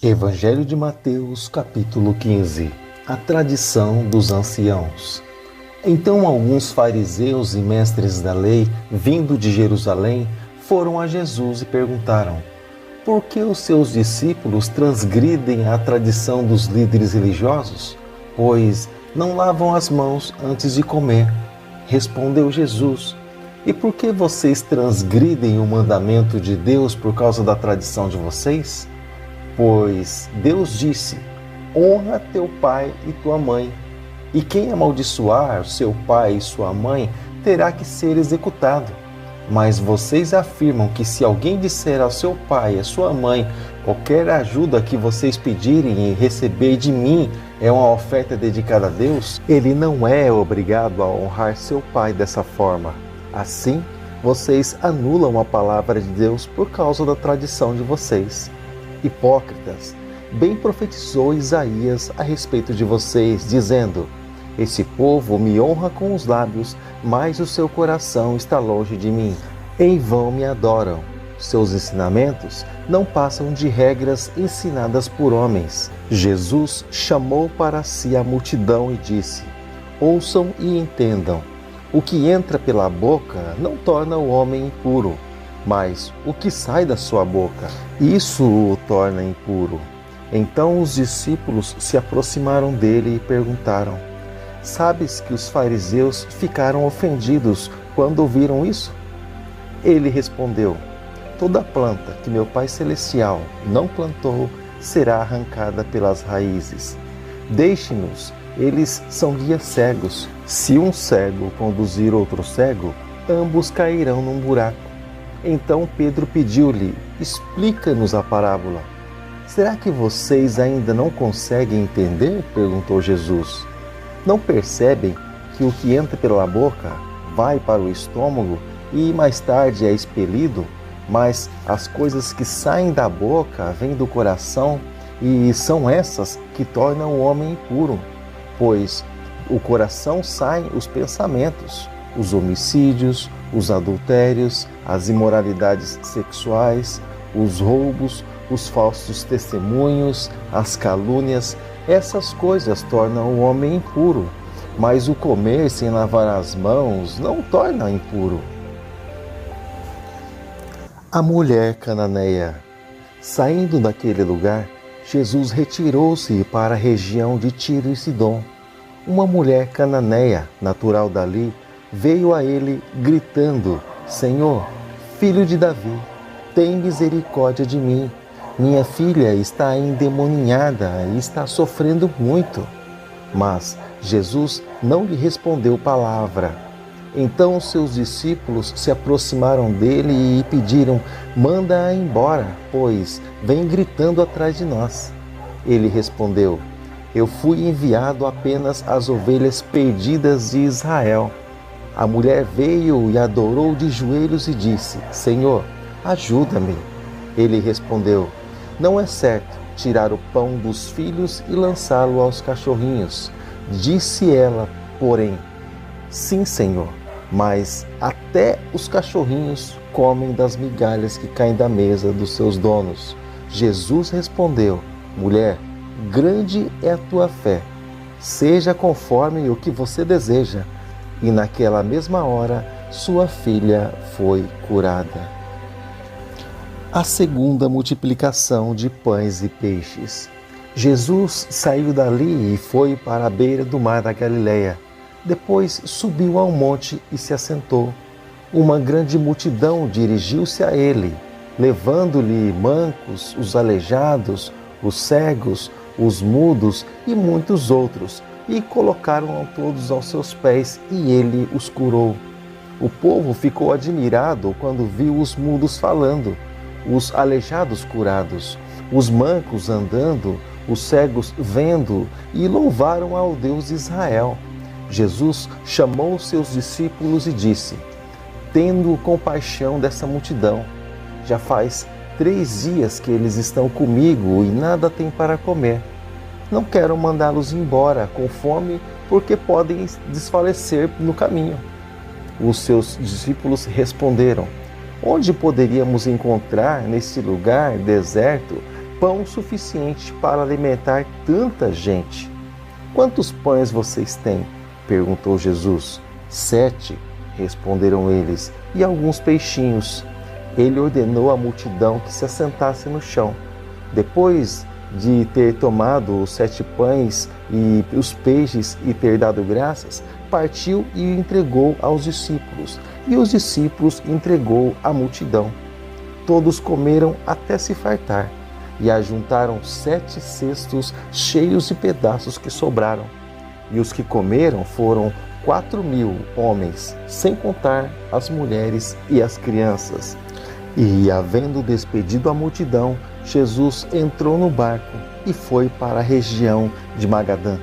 Evangelho de Mateus, capítulo 15. A tradição dos anciãos. Então alguns fariseus e mestres da lei, vindo de Jerusalém, foram a Jesus e perguntaram: por que os seus discípulos transgridem a tradição dos líderes religiosos? Pois não lavam as mãos antes de comer. Respondeu Jesus: e por que vocês transgridem o mandamento de Deus por causa da tradição de vocês? Pois Deus disse: honra teu pai e tua mãe, e quem amaldiçoar seu pai e sua mãe terá que ser executado. Mas vocês afirmam que se alguém disser ao seu pai e à sua mãe: qualquer ajuda que vocês pedirem e receber de mim é uma oferta dedicada a Deus, ele não é obrigado a honrar seu pai dessa forma. Assim, vocês anulam a palavra de Deus por causa da tradição de vocês. Hipócritas, bem profetizou Isaías a respeito de vocês, dizendo: esse povo me honra com os lábios, mas o seu coração está longe de mim. Em vão me adoram. Seus ensinamentos não passam de regras ensinadas por homens. Jesus chamou para si a multidão e disse: ouçam e entendam. O que entra pela boca não torna o homem impuro, mas o que sai da sua boca, isso o torna impuro. Então os discípulos se aproximaram dele e perguntaram: sabes que os fariseus ficaram ofendidos quando ouviram isso? Ele respondeu: toda planta que meu Pai Celestial não plantou será arrancada pelas raízes. Deixe-nos, eles são guias cegos. Se um cego conduzir outro cego, ambos cairão num buraco. Então Pedro pediu-lhe: explica-nos a parábola. Será que vocês ainda não conseguem entender? Perguntou Jesus. Não percebem que o que entra pela boca vai para o estômago e mais tarde é expelido? Mas as coisas que saem da boca vêm do coração, e são essas que tornam o homem impuro. Pois do coração saem os pensamentos, os homicídios, os adultérios, as imoralidades sexuais, os roubos, os falsos testemunhos, as calúnias. Essas coisas tornam o homem impuro, mas o comer sem lavar as mãos não torna impuro. A mulher cananeia. Saindo daquele lugar, Jesus retirou-se para a região de Tiro e Sidom. Uma mulher cananeia, natural dali, veio a ele gritando: Senhor, filho de Davi, tem misericórdia de mim. Minha filha está endemoninhada e está sofrendo muito. Mas Jesus não lhe respondeu palavra. Então seus discípulos se aproximaram dele e pediram: manda-a embora, pois vem gritando atrás de nós. Ele respondeu: eu fui enviado apenas às ovelhas perdidas de Israel. A mulher veio e adorou de joelhos e disse: Senhor, ajuda-me. Ele respondeu: não é certo tirar o pão dos filhos e lançá-lo aos cachorrinhos. Disse ela, porém: sim, Senhor, mas até os cachorrinhos comem das migalhas que caem da mesa dos seus donos. Jesus respondeu: mulher, grande é a tua fé. Seja conforme o que você deseja. E naquela mesma hora, sua filha foi curada. A segunda multiplicação de pães e peixes. Jesus saiu dali e foi para a beira do mar da Galileia. Depois subiu ao monte e se assentou. Uma grande multidão dirigiu-se a ele, levando-lhe mancos, os aleijados, os cegos, os mudos e muitos outros, e colocaram todos aos seus pés, e ele os curou. O povo ficou admirado quando viu os mudos falando, os aleijados curados, os mancos andando, os cegos vendo, e louvaram ao Deus de Israel. Jesus chamou seus discípulos e disse: tendo compaixão dessa multidão, já faz 3 dias que eles estão comigo e nada têm para comer. Não quero mandá-los embora com fome, porque podem desfalecer no caminho. Os seus discípulos responderam: onde poderíamos encontrar nesse lugar deserto pão suficiente para alimentar tanta gente. Quantos pães vocês têm? Perguntou Jesus. 7, responderam eles, e alguns peixinhos. Ele ordenou à multidão que se assentasse no chão. Depois de ter tomado os 7 pães e os peixes e ter dado graças, partiu e entregou aos discípulos, e os discípulos entregou à multidão. Todos comeram até se fartar, e ajuntaram 7 cestos cheios de pedaços que sobraram. E os que comeram foram 4.000 homens, sem contar as mulheres e as crianças. E, havendo despedido a multidão, Jesus entrou no barco e foi para a região de Magadã.